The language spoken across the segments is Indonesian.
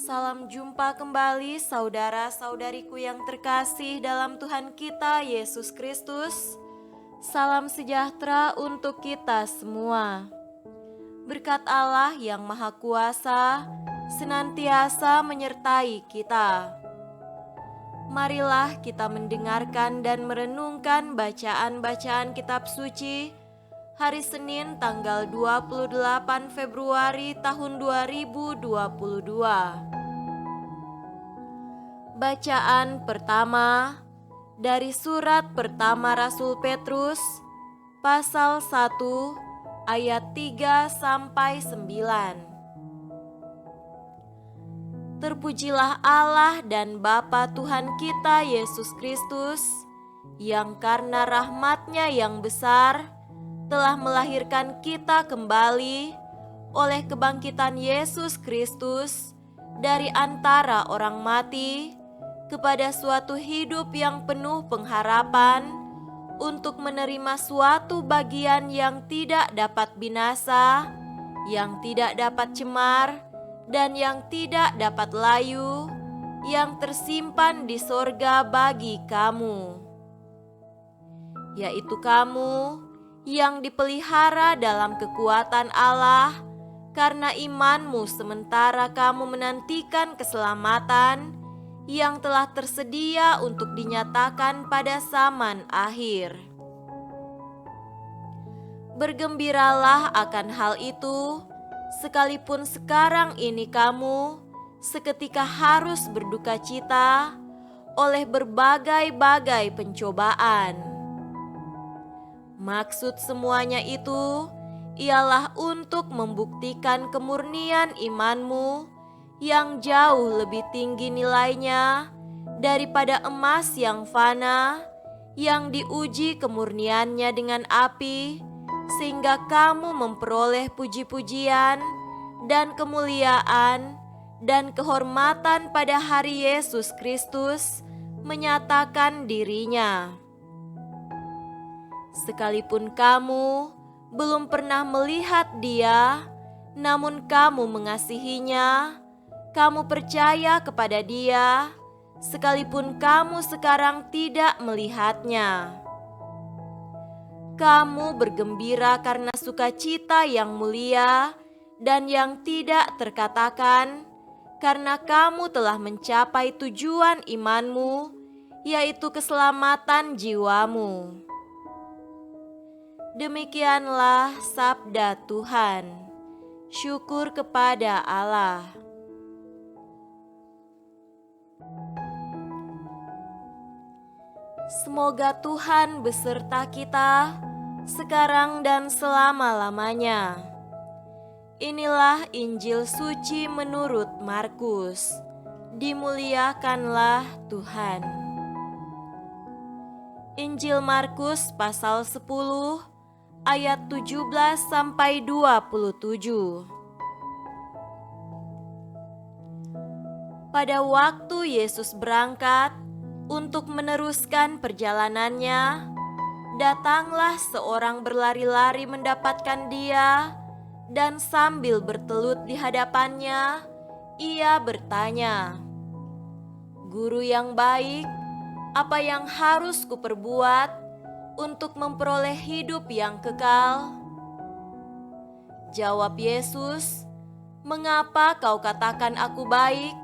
Salam jumpa kembali saudara-saudariku yang terkasih dalam Tuhan kita Yesus Kristus. Salam sejahtera untuk kita semua. Berkat Allah yang Maha Kuasa senantiasa menyertai kita. Marilah kita mendengarkan dan merenungkan bacaan-bacaan kitab suci hari Senin tanggal 28 Februari tahun 2022. Bacaan pertama dari surat pertama Rasul Petrus pasal 1 ayat 3 sampai 9. Terpujilah Allah dan Bapa Tuhan kita Yesus Kristus, yang karena rahmat-Nya yang besar telah melahirkan kita kembali oleh kebangkitan Yesus Kristus dari antara orang mati kepada suatu hidup yang penuh pengharapan untuk menerima suatu bagian yang tidak dapat binasa, yang tidak dapat cemar, dan yang tidak dapat layu, yang tersimpan di sorga bagi kamu, yaitu kamu yang dipelihara dalam kekuatan Allah karena imanmu sementara kamu menantikan keselamatan yang telah tersedia untuk dinyatakan pada zaman akhir. Bergembiralah akan hal itu, sekalipun sekarang ini kamu seketika harus berduka cita oleh berbagai-bagai pencobaan. Maksud semuanya itu ialah untuk membuktikan kemurnian imanmu yang jauh lebih tinggi nilainya daripada emas yang fana, yang diuji kemurniannya dengan api, sehingga kamu memperoleh puji-pujian dan kemuliaan dan kehormatan pada hari Yesus Kristus menyatakan dirinya. Sekalipun kamu belum pernah melihat Dia, namun kamu mengasihinya, kamu percaya kepada Dia, sekalipun kamu sekarang tidak melihatnya. Kamu bergembira karena sukacita yang mulia dan yang tidak terkatakan, karena kamu telah mencapai tujuan imanmu, yaitu keselamatan jiwamu. Demikianlah sabda Tuhan. Syukur kepada Allah. Semoga Tuhan beserta kita sekarang dan selama-lamanya. Inilah Injil suci menurut Markus. Dimuliakanlah Tuhan. Injil Markus pasal 10 ayat 17 sampai 27. Pada waktu Yesus berangkat untuk meneruskan perjalanannya, datanglah seorang berlari-lari mendapatkan Dia, dan sambil bertelut di hadapannya, ia bertanya, "Guru yang baik, apa yang harus kuperbuat untuk memperoleh hidup yang kekal?" Jawab Yesus, "Mengapa kau katakan aku baik?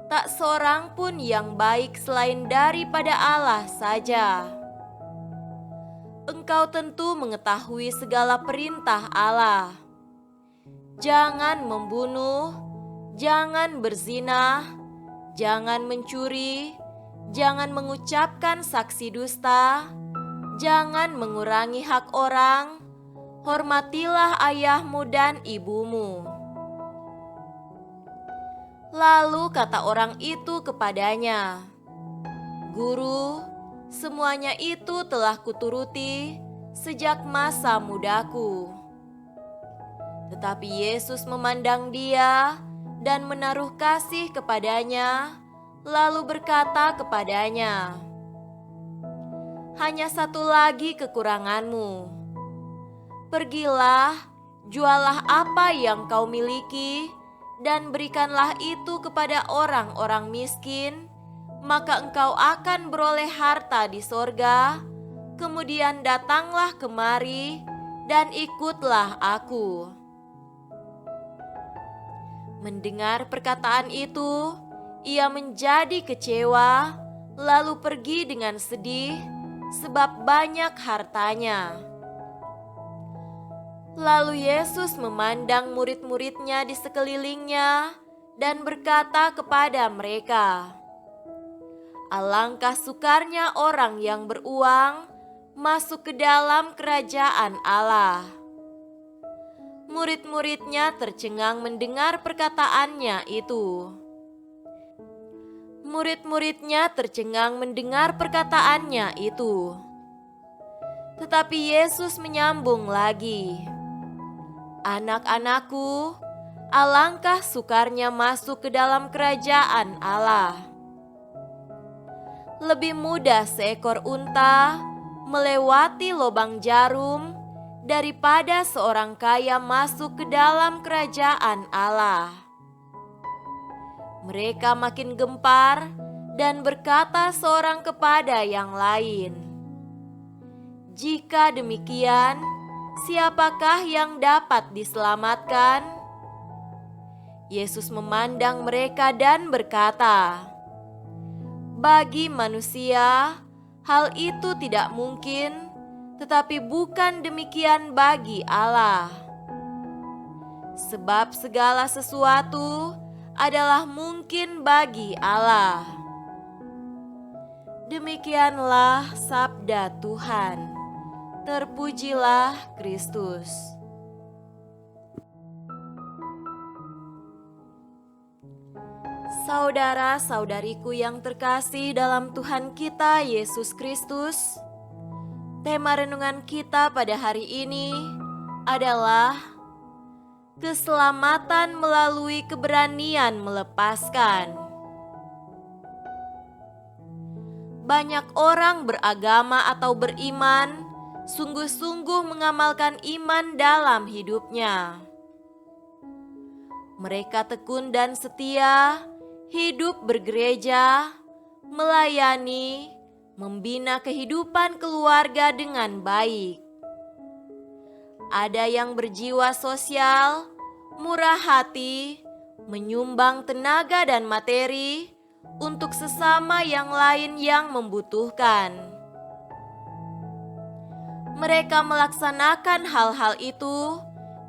Tak seorang pun yang baik selain daripada Allah saja. Engkau tentu mengetahui segala perintah Allah. Jangan membunuh, jangan berzina, jangan mencuri, jangan mengucapkan saksi dusta, jangan mengurangi hak orang, hormatilah ayahmu dan ibumu." Lalu kata orang itu kepadanya, "Guru, semuanya itu telah kuturuti sejak masa mudaku." Tetapi Yesus memandang dia dan menaruh kasih kepadanya, lalu berkata kepadanya, "Hanya satu lagi kekuranganmu. Pergilah, jualah apa yang kau miliki dan berikanlah itu kepada orang-orang miskin, maka engkau akan beroleh harta di sorga. Kemudian datanglah kemari dan ikutlah aku." Mendengar perkataan itu, ia menjadi kecewa, lalu pergi dengan sedih sebab banyak hartanya. Lalu Yesus memandang murid-muridnya di sekelilingnya dan berkata kepada mereka, "Alangkah sukarnya orang yang beruang masuk ke dalam kerajaan Allah." Murid-muridnya tercengang mendengar perkataannya itu. Tetapi Yesus menyambung lagi, "Anak-anakku, alangkah sukarnya masuk ke dalam kerajaan Allah. Lebih mudah seekor unta melewati lubang jarum daripada seorang kaya masuk ke dalam kerajaan Allah." Mereka makin gempar dan berkata seorang kepada yang lain, "Jika demikian, siapakah yang dapat diselamatkan?" Yesus memandang mereka dan berkata, "Bagi manusia, hal itu tidak mungkin, tetapi bukan demikian bagi Allah. Sebab segala sesuatu adalah mungkin bagi Allah." Demikianlah sabda Tuhan. Terpujilah Kristus. Saudara-saudariku yang terkasih dalam Tuhan kita Yesus Kristus, tema renungan kita pada hari ini adalah keselamatan melalui keberanian melepaskan. Banyak orang beragama atau beriman sungguh-sungguh mengamalkan iman dalam hidupnya. Mereka tekun dan setia, hidup bergereja, melayani, membina kehidupan keluarga dengan baik. Ada yang berjiwa sosial, murah hati, menyumbang tenaga dan materi untuk sesama yang lain yang membutuhkan. Mereka melaksanakan hal-hal itu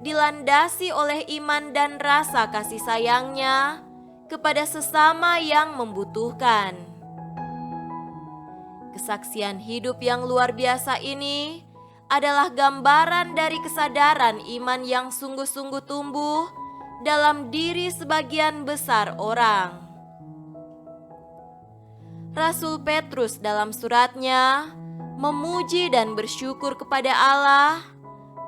dilandasi oleh iman dan rasa kasih sayangnya kepada sesama yang membutuhkan. Kesaksian hidup yang luar biasa ini adalah gambaran dari kesadaran iman yang sungguh-sungguh tumbuh dalam diri sebagian besar orang. Rasul Petrus dalam suratnya memuji dan bersyukur kepada Allah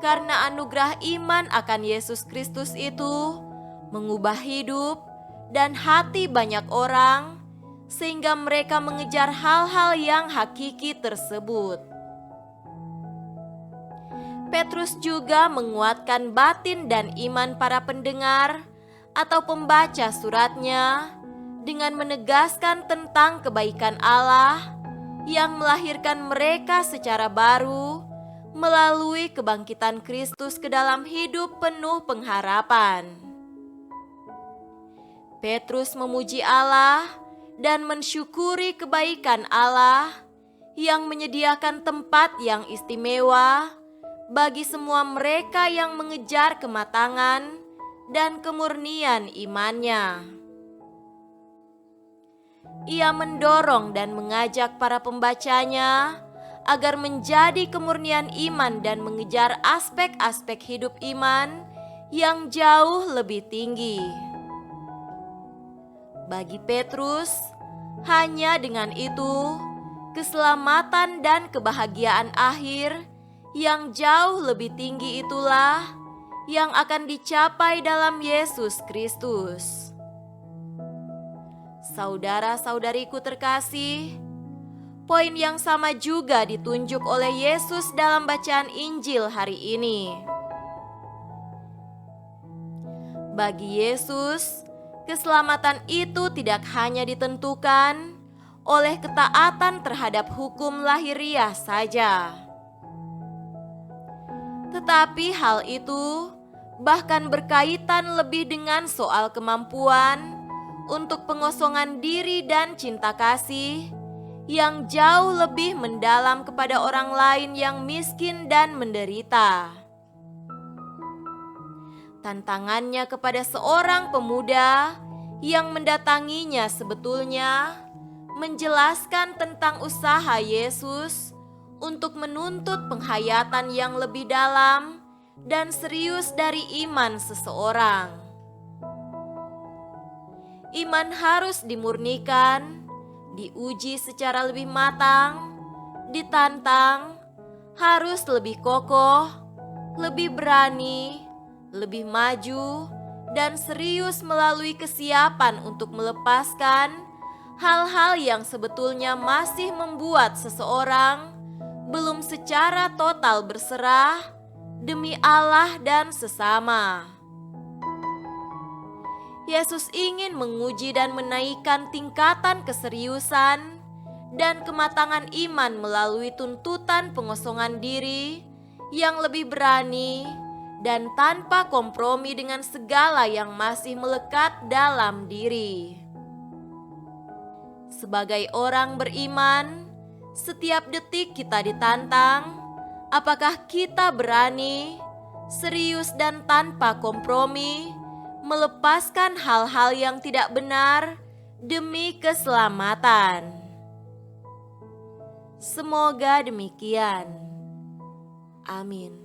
karena anugerah iman akan Yesus Kristus itu mengubah hidup dan hati banyak orang sehingga mereka mengejar hal-hal yang hakiki tersebut. Petrus juga menguatkan batin dan iman para pendengar atau pembaca suratnya dengan menegaskan tentang kebaikan Allah yang melahirkan mereka secara baru melalui kebangkitan Kristus ke dalam hidup penuh pengharapan. Petrus memuji Allah dan mensyukuri kebaikan Allah yang menyediakan tempat yang istimewa bagi semua mereka yang mengejar kematangan dan kemurnian imannya. Ia mendorong dan mengajak para pembacanya agar menjadi kemurnian iman dan mengejar aspek-aspek hidup iman yang jauh lebih tinggi. Bagi Petrus, hanya dengan itu, keselamatan dan kebahagiaan akhir yang jauh lebih tinggi itulah yang akan dicapai dalam Yesus Kristus. Saudara-saudariku terkasih, poin yang sama juga ditunjuk oleh Yesus dalam bacaan Injil hari ini. Bagi Yesus, keselamatan itu tidak hanya ditentukan oleh ketaatan terhadap hukum lahiriah saja, tetapi hal itu bahkan berkaitan lebih dengan soal kemampuan untuk pengosongan diri dan cinta kasih yang jauh lebih mendalam kepada orang lain yang miskin dan menderita. Tantangannya kepada seorang pemuda yang mendatanginya sebetulnya menjelaskan tentang usaha Yesus untuk menuntut penghayatan yang lebih dalam dan serius dari iman seseorang. Iman harus dimurnikan, diuji secara lebih matang, ditantang, harus lebih kokoh, lebih berani, lebih maju, dan serius melalui kesiapan untuk melepaskan hal-hal yang sebetulnya masih membuat seseorang belum secara total berserah demi Allah dan sesama. Yesus ingin menguji dan menaikkan tingkatan keseriusan dan kematangan iman melalui tuntutan pengosongan diri yang lebih berani dan tanpa kompromi dengan segala yang masih melekat dalam diri. Sebagai orang beriman, setiap detik kita ditantang. Apakah kita berani, serius dan tanpa kompromi melepaskan hal-hal yang tidak benar demi keselamatan? Semoga demikian. Amin.